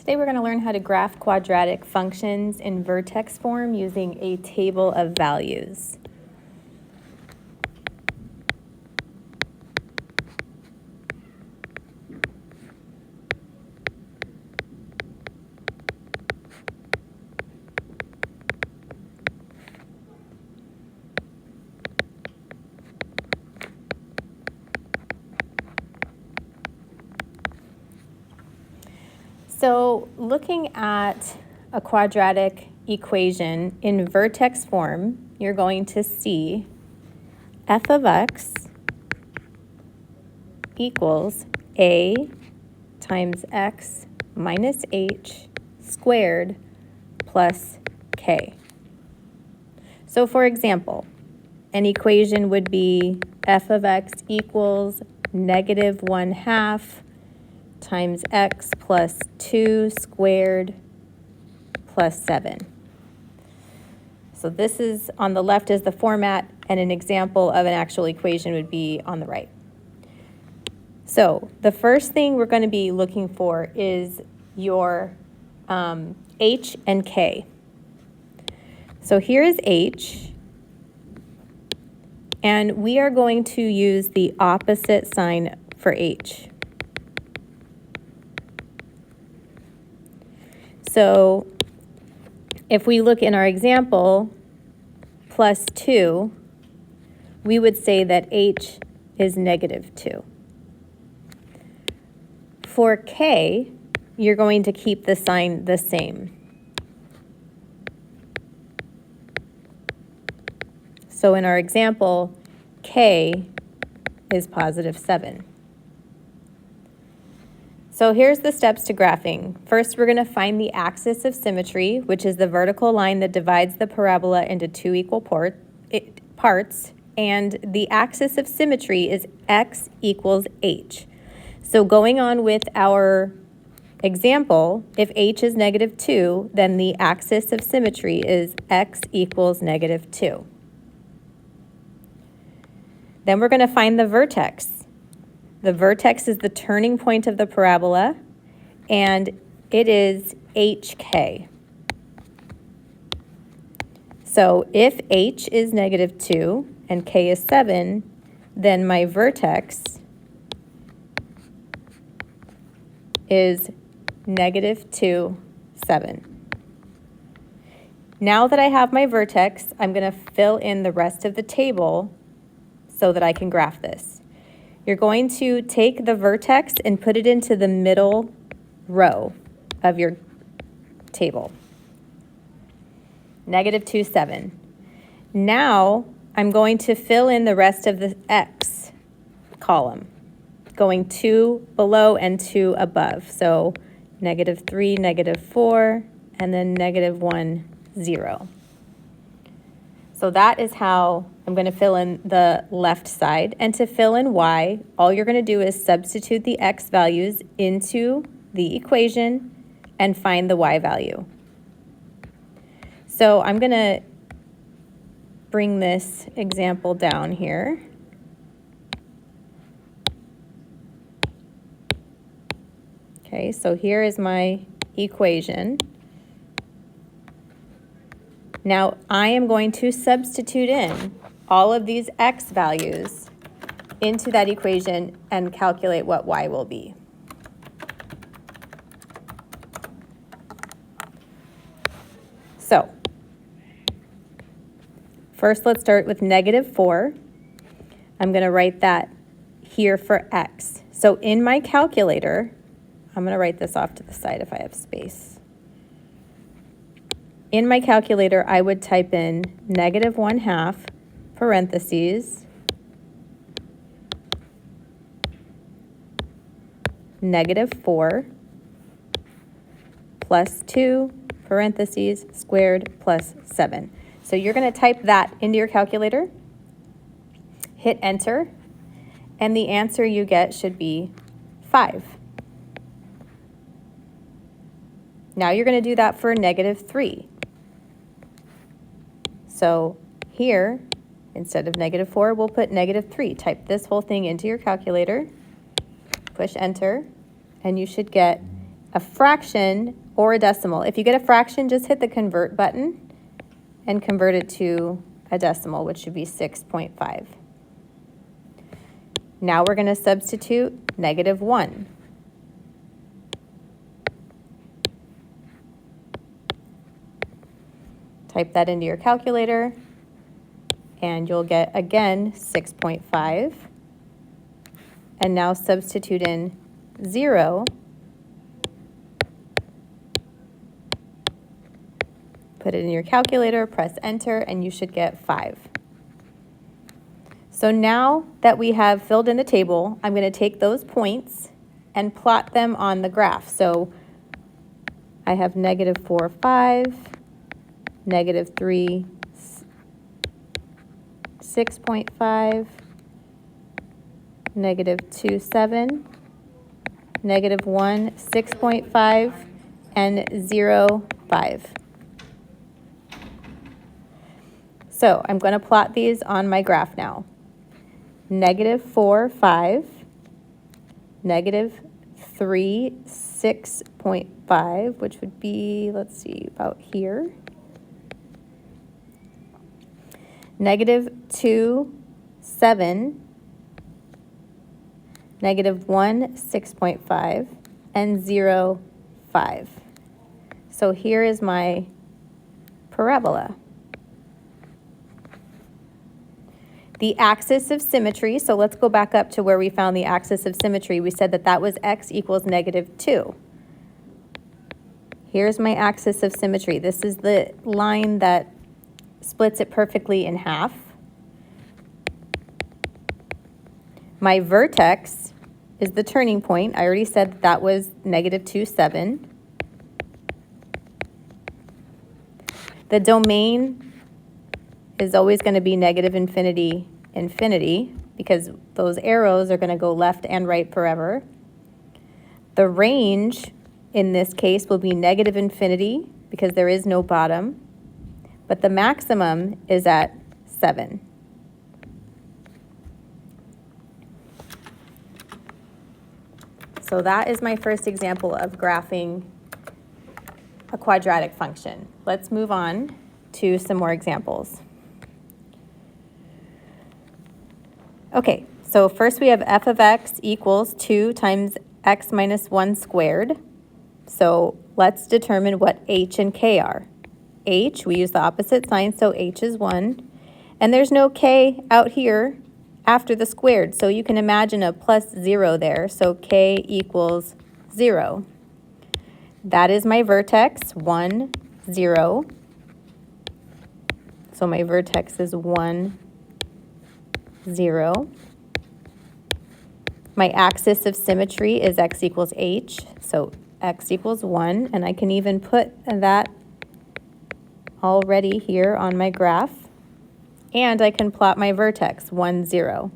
Today we're going to learn how to graph quadratic functions in vertex form using a table of values. So looking at a quadratic equation in vertex form, you're going to see f of x equals a times x minus h squared plus k. So for example, an equation would be f of x equals negative 1/2 times x plus 2 squared plus 7. So this is on the left is the format, and an example of an actual equation would be on the right. So the first thing we're going to be looking for is your h and k. So here is h, and we are going to use the opposite sign for h. So if we look in our example, plus 2, we would say that h is negative 2. For k, you're going to keep the sign the same. So in our example, k is positive 7. So here's the steps to graphing. First, we're going to find the axis of symmetry, which is the vertical line that divides the parabola into two equal parts, and the axis of symmetry is x equals h. So going on with our example, if h is negative 2, then the axis of symmetry is x equals negative 2. Then we're going to find the vertex. The vertex is the turning point of the parabola, and it is hk. So if h is negative 2 and k is 7, then my vertex is negative 2, 7. Now that I have my vertex, I'm going to fill in the rest of the table so that I can graph this. You're going to take the vertex and put it into the middle row of your table. Negative 2, 7. Now I'm going to fill in the rest of the x column, going 2 below and 2 above. So negative 3, negative 4, and then negative 1, 0. So that is how I'm going to fill in the left side. And to fill in y, all you're going to do is substitute the x values into the equation and find the y value. So I'm going to bring this example down here. Okay, so here is my equation. Now I am going to substitute in all of these x values into that equation and calculate what y will be. So first let's start with negative 4. I'm going to write that here for x. So in my calculator, I'm going to write this off to the side if I have space. In my calculator, I would type in negative 1/2 parentheses negative 4 plus 2 parentheses squared plus 7. So you're going to type that into your calculator, hit enter, and the answer you get should be 5. Now you're going to do that for negative 3. So here, instead of negative 4, we'll put negative 3. Type this whole thing into your calculator, push enter, and you should get a fraction or a decimal. If you get a fraction, just hit the convert button and convert it to a decimal, which should be 6.5. Now we're going to substitute -1. Type that into your calculator, and you'll get, again, 6.5. And now substitute in 0. Put it in your calculator, press enter, and you should get 5. So now that we have filled in the table, I'm going to take those points and plot them on the graph. So I have -4, 5, -3, 6.5, -2, 7, -1, 6.5, and 0, 5. So I'm going to plot these on my graph now. -4, 5, -3, 6.5, which would be, let's see, about here. -2, 7, -1, 6.5, and 0, 5. So here is my parabola. The axis of symmetry, so let's go back up to where we found the axis of symmetry. We said that that was x equals -2. Here's my axis of symmetry. This is the line that splits it perfectly in half. My vertex is the turning point. I already said that that was -2, 7. The domain is always going to be -infinity, infinity, because those arrows are going to go left and right forever. The range in this case will be -infinity because there is no bottom, but the maximum is at 7. So that is my first example of graphing a quadratic function. Let's move on to some more examples. Okay, so first we have f of x equals 2 times x minus 1 squared. So let's determine what h and k are. H, we use the opposite sign, so h is 1. And there's no k out here after the squared, so you can imagine a +0 there, so k equals 0. That is my vertex, 1, 0. So my vertex is 1, 0. My axis of symmetry is x equals h, so x equals 1, and I can even put that already here on my graph, and I can plot my vertex, 1, 0.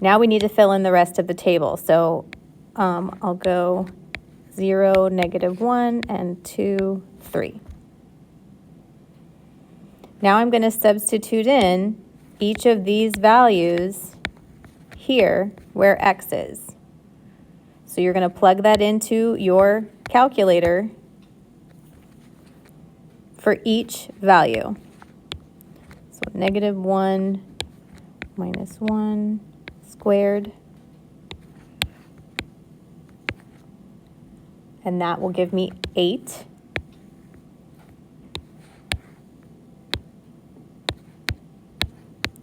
Now we need to fill in the rest of the table, so I'll go 0, -1, and 2, 3. Now I'm going to substitute in each of these values here where x is. So you're going to plug that into your calculator for each value. So -1 minus 1 squared. And that will give me 8.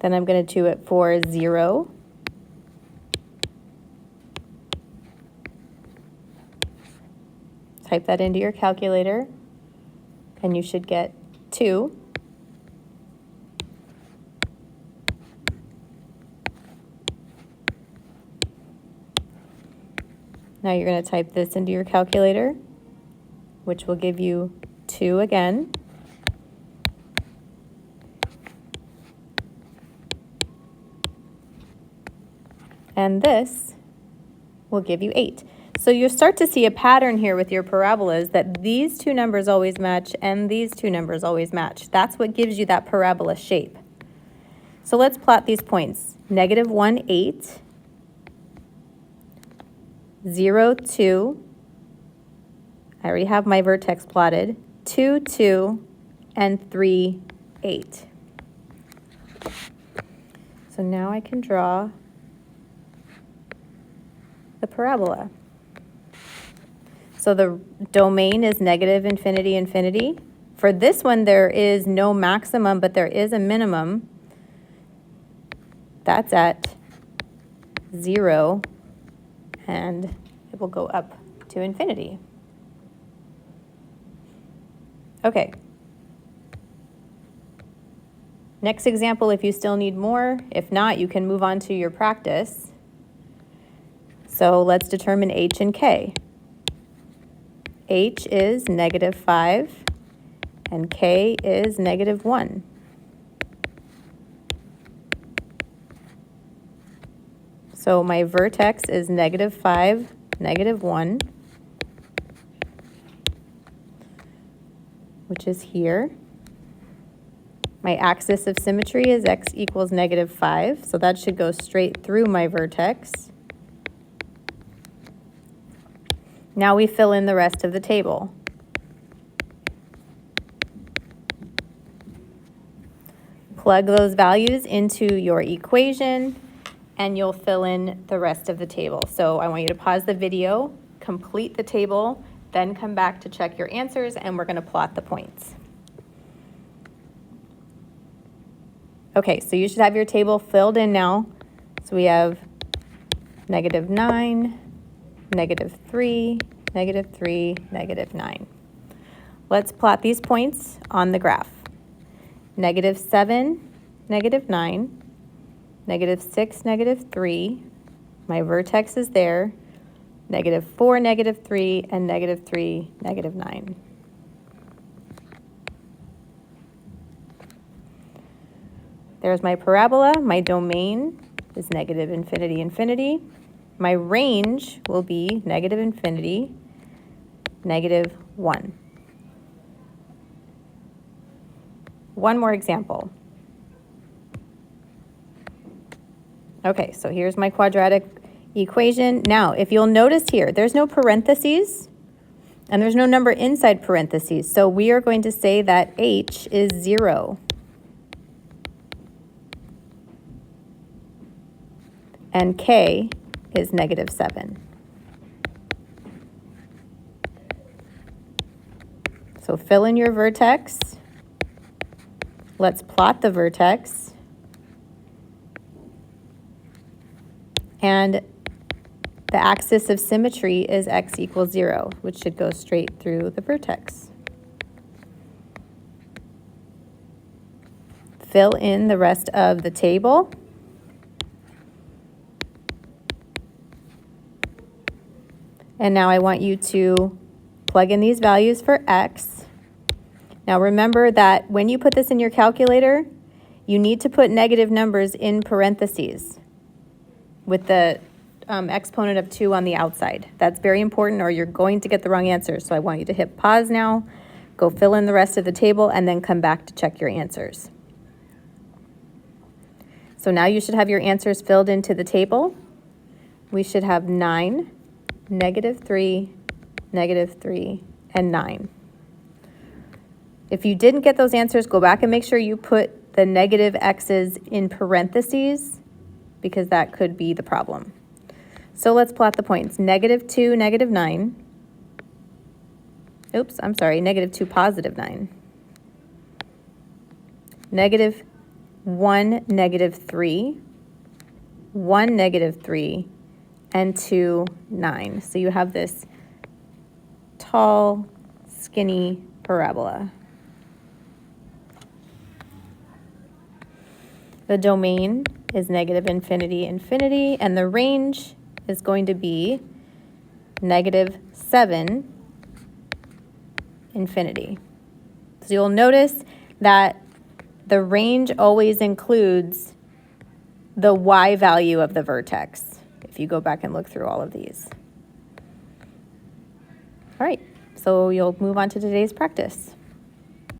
Then I'm going to do it for 0. Type that into your calculator, and you should get 2. Now you're going to type this into your calculator, which will give you 2 again. And this will give you 8. So you'll start to see a pattern here with your parabolas that these two numbers always match and these two numbers always match. That's what gives you that parabola shape. So let's plot these points. -1, 8. 0, 2. I already have my vertex plotted. 2, 2, and 3, 8. So now I can draw the parabola. So the domain is negative infinity, infinity. For this one, there is no maximum, but there is a minimum. That's at 0, and it will go up to infinity. Okay. Next example, if you still need more. If not, you can move on to your practice. So let's determine h and k. H is negative 5, and k is negative 1. So my vertex is negative 5, negative 1, which is here. My axis of symmetry is x equals negative 5, so that should go straight through my vertex. Now we fill in the rest of the table. Plug those values into your equation, and you'll fill in the rest of the table. So I want you to pause the video, complete the table, then come back to check your answers, and we're going to plot the points. Okay, so you should have your table filled in now. So we have negative 9, negative 3, negative 3, negative 9. Let's plot these points on the graph. Negative 7, negative 9, negative 6, negative 3. My vertex is there. Negative 4, negative 3, and negative 3, negative 9. There's my parabola. My domain is negative infinity, infinity. My range will be negative infinity, negative 1. One more example. Okay, so here's my quadratic equation. Now, if you'll notice here, there's no parentheses, and there's no number inside parentheses. So we are going to say that h is 0. And k is negative 7. So fill in your vertex. Let's plot the vertex. And the axis of symmetry is x equals 0, which should go straight through the vertex. Fill in the rest of the table. And now I want you to plug in these values for x. Now remember that when you put this in your calculator, you need to put negative numbers in parentheses with the exponent of 2 on the outside. That's very important, or you're going to get the wrong answer. So I want you to hit pause now, go fill in the rest of the table, and then come back to check your answers. So now you should have your answers filled into the table. We should have 9, negative 3, negative 3, and 9. If you didn't get those answers, go back and make sure you put the negative x's in parentheses, because that could be the problem. So let's plot the points. Negative 2, negative 9. Oops, I'm sorry, negative 2, positive 9. Negative 1, negative 3. 1, negative 3. And 2, 9. So you have this tall, skinny parabola. The domain is negative infinity, infinity, and the range is going to be negative 7, infinity. So you'll notice that the range always includes the y value of the vertex, if you go back and look through all of these. All right, so you'll move on to today's practice.